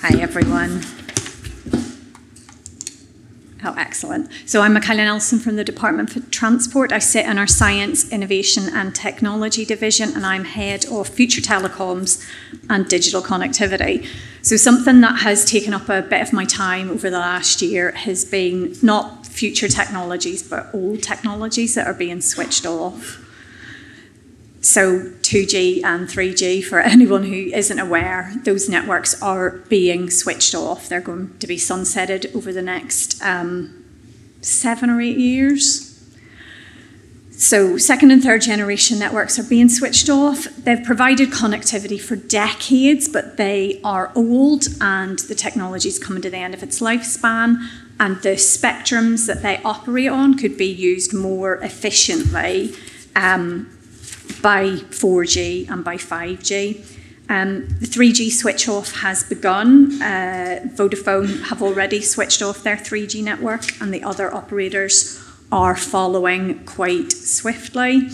Hi, everyone. Oh, excellent. So I'm Michaela Nelson from the Department for Transport. I sit in our Science, Innovation and Technology division, and I'm head of Future Telecoms and Digital Connectivity. So something that has taken up a bit of my time over the last year has been not future technologies, but old technologies that are being switched off. So 2G and 3G, for anyone who isn't aware, those networks are being switched off. They're going to be sunsetted over the next 7 or 8 years. So second and third generation networks are being switched off. They've provided connectivity for decades, but they are old and the technology is coming to the end of its lifespan, and the spectrums that they operate on could be used more efficiently by 4G and by 5G. The 3G switch off has begun. Vodafone have already switched off their 3G network, and the other operators are following quite swiftly.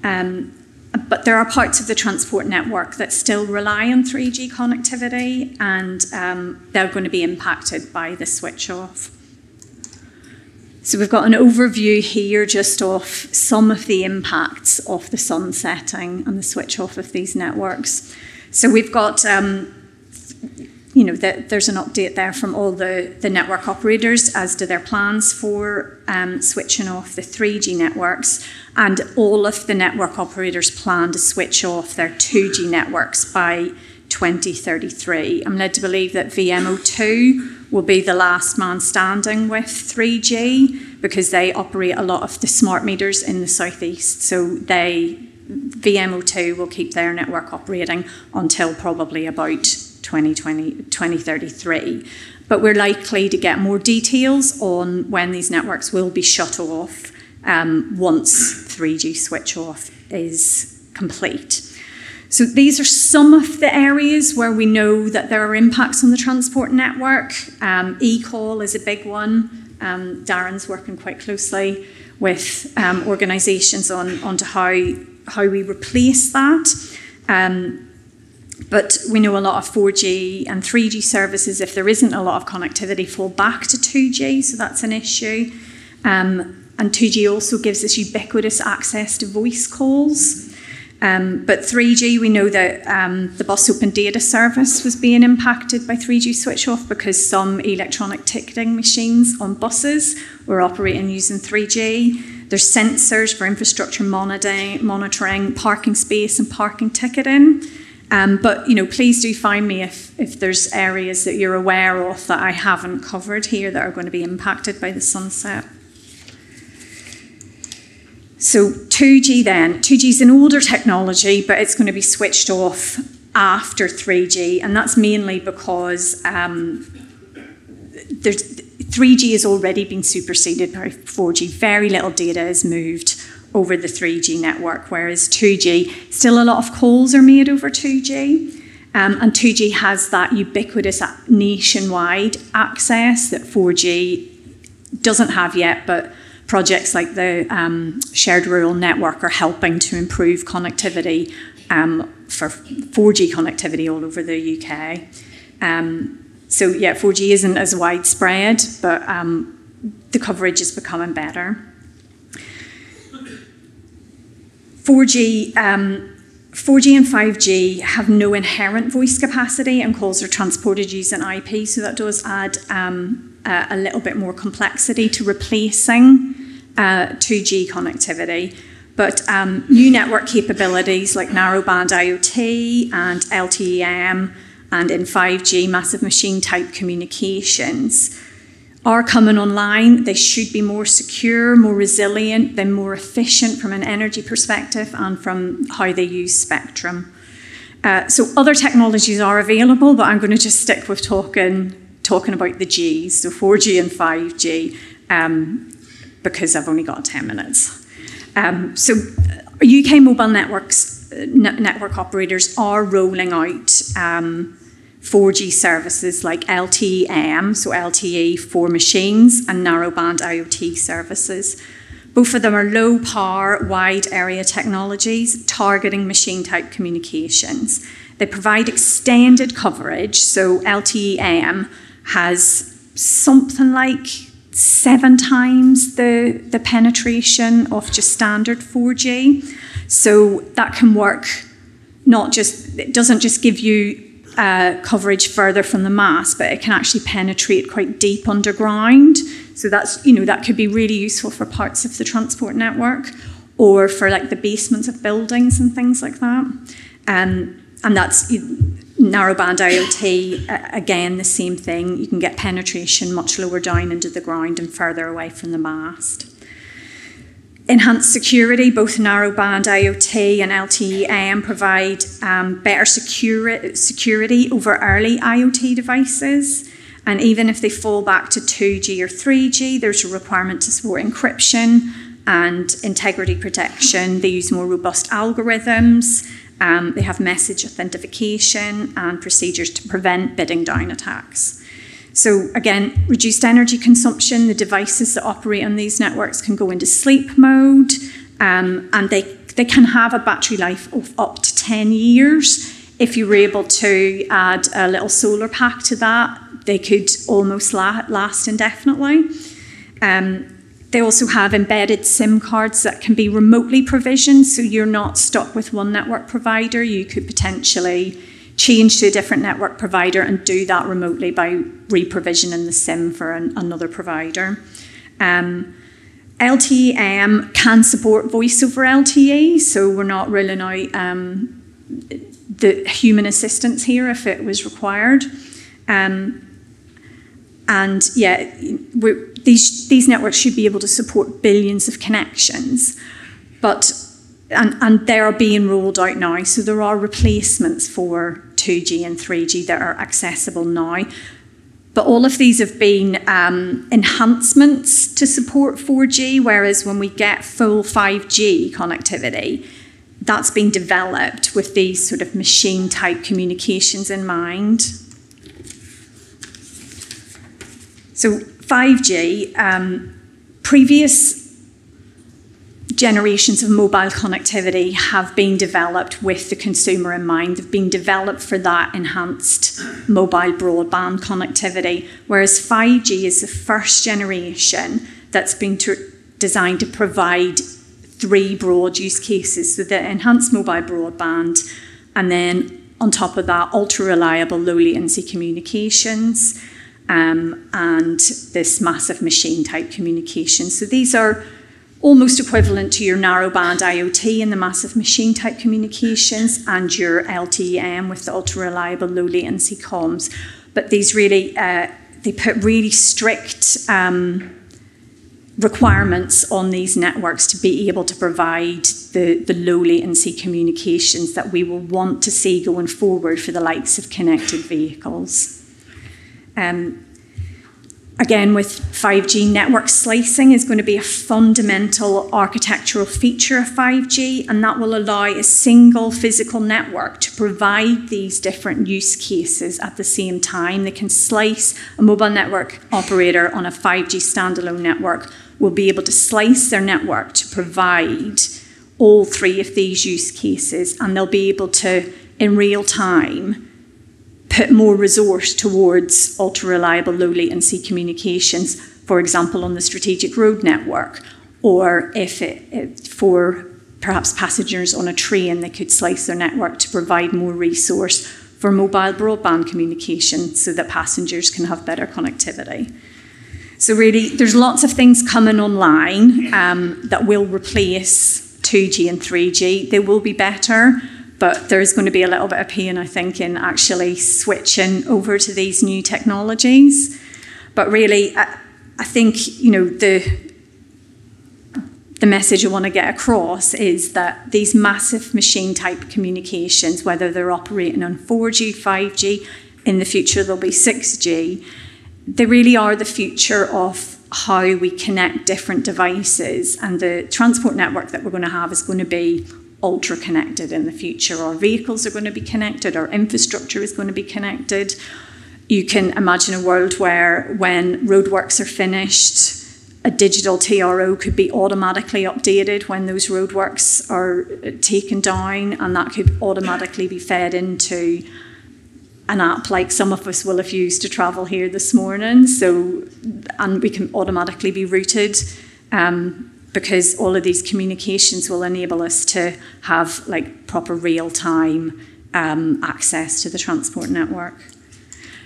But there are parts of the transport network that still rely on 3G connectivity, and they're going to be impacted by the switch off. So we've got an overview here just of some of the impacts of the sunsetting and the switch off of these networks. So we've got, there's an update there from all the network operators as to their plans for switching off the 3G networks, and all of the network operators plan to switch off their 2G networks by 2033. I'm led to believe that VMO2 will be the last man standing with 3G because they operate a lot of the smart meters in the southeast. So VMO2 will keep their network operating until probably about 2033. But we're likely to get more details on when these networks will be shut off once 3G switch off is complete. So these are some of the areas where we know that there are impacts on the transport network. eCall is a big one. Darren's working quite closely with organisations onto how we replace that. But we know a lot of 4G and 3G services, if there isn't a lot of connectivity, fall back to 2G, so that's an issue. And 2G also gives us ubiquitous access to voice calls. But 3G, we know that the bus open data service was being impacted by 3G switch off because some electronic ticketing machines on buses were operating using 3G. There's sensors for infrastructure monitoring, parking space and parking ticketing. But please do find me if there's areas that you're aware of that I haven't covered here that are going to be impacted by the sunset. So 2G then. 2G is an older technology, but it's going to be switched off after 3G, and that's mainly because 3G has already been superseded by 4G. Very little data is moved over the 3G network, whereas 2G, still a lot of calls are made over 2G, and 2G has that ubiquitous nationwide access that 4G doesn't have yet, but projects like the Shared Rural Network are helping to improve connectivity for 4G connectivity all over the UK. So yeah, 4G isn't as widespread, but the coverage is becoming better. 4G and 5G have no inherent voice capacity, and calls are transported using IP, so that does add a little bit more complexity to replacing 2G connectivity. But new network capabilities like narrowband IoT and LTE-M, and in 5G, massive machine type communications are coming online. They should be more secure, more resilient, they're more efficient from an energy perspective and from how they use spectrum. So other technologies are available, but I'm going to just stick with talking about the Gs, so 4G and 5G, because I've only got 10 minutes. So UK mobile network operators are rolling out 4G services like LTE-M, so LTE for machines, and narrowband IoT services. Both of them are low power, wide area technologies targeting machine type communications. They provide extended coverage, so LTE-M has something like 7 times the penetration of just standard 4G. So that can work, it doesn't just give you coverage further from the mast, but it can actually penetrate quite deep underground. So that's, that could be really useful for parts of the transport network, or for like the basements of buildings and things like that. And that's narrowband IoT, again, the same thing. You can get penetration much lower down into the ground and further away from the mast. Enhanced security, both narrowband IoT and LTE-M provide better security over early IoT devices. And even if they fall back to 2G or 3G, there's a requirement to support encryption and integrity protection. They use more robust algorithms. They have message authentication and procedures to prevent bidding down attacks. So again, reduced energy consumption. The devices that operate on these networks can go into sleep mode, and they can have a battery life of up to 10 years. If you were able to add a little solar pack to that, they could almost last indefinitely. They also have embedded SIM cards that can be remotely provisioned, so you're not stuck with one network provider. You could potentially change to a different network provider and do that remotely by re-provisioning the SIM for another provider. LTE-M can support voice over LTE, so we're not ruling out the human assistance here if it was required. And yeah, these networks should be able to support billions of connections, and they are being rolled out now. So there are replacements for 2G and 3G that are accessible now. But all of these have been enhancements to support 4G, whereas when we get full 5G connectivity, that's been developed with these sort of machine-type communications in mind. So 5G, previous generations of mobile connectivity have been developed with the consumer in mind. They've been developed for that enhanced mobile broadband connectivity, whereas 5G is the first generation that's been designed to provide 3 broad use cases. So the enhanced mobile broadband, and then on top of that, ultra-reliable low-latency communications, and this massive machine-type communication. So these are almost equivalent to your narrowband IoT and the massive machine-type communications, and your LTE-M with the ultra-reliable low-latency comms. But these really, they put really strict requirements on these networks to be able to provide the low-latency communications that we will want to see going forward for the likes of connected vehicles. Again, with 5G, network slicing is going to be a fundamental architectural feature of 5G, and that will allow a single physical network to provide these different use cases at the same time. They can slice. A mobile network operator on a 5G standalone network will be able to slice their network to provide all 3 of these use cases, and they'll be able to, in real time, put more resource towards ultra-reliable low-latency communications, for example, on the strategic road network, or if for perhaps passengers on a train, they could slice their network to provide more resource for mobile broadband communication so that passengers can have better connectivity. So really, there's lots of things coming online that will replace 2G and 3G. They will be better, but there's going to be a little bit of pain, I think, in actually switching over to these new technologies. But really, I think, the message I want to get across is that these massive machine-type communications, whether they're operating on 4G, 5G, in the future there'll be 6G, they really are the future of how we connect different devices, and the transport network that we're going to have is going to be ultra connected in the future. Our vehicles are going to be connected, our infrastructure is going to be connected. You can imagine a world where when roadworks are finished, a digital TRO could be automatically updated when those roadworks are taken down, and that could automatically be fed into an app like some of us will have used to travel here this morning. So, and we can automatically be routed because all of these communications will enable us to have like proper real-time access to the transport network.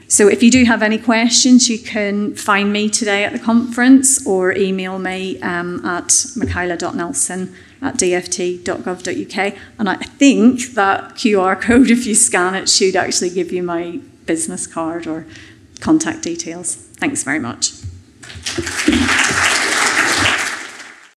So if you do have any questions, you can find me today at the conference or email me at michaela.nelson@dft.gov.uk. And I think that QR code, if you scan it, should actually give you my business card or contact details. Thanks very much.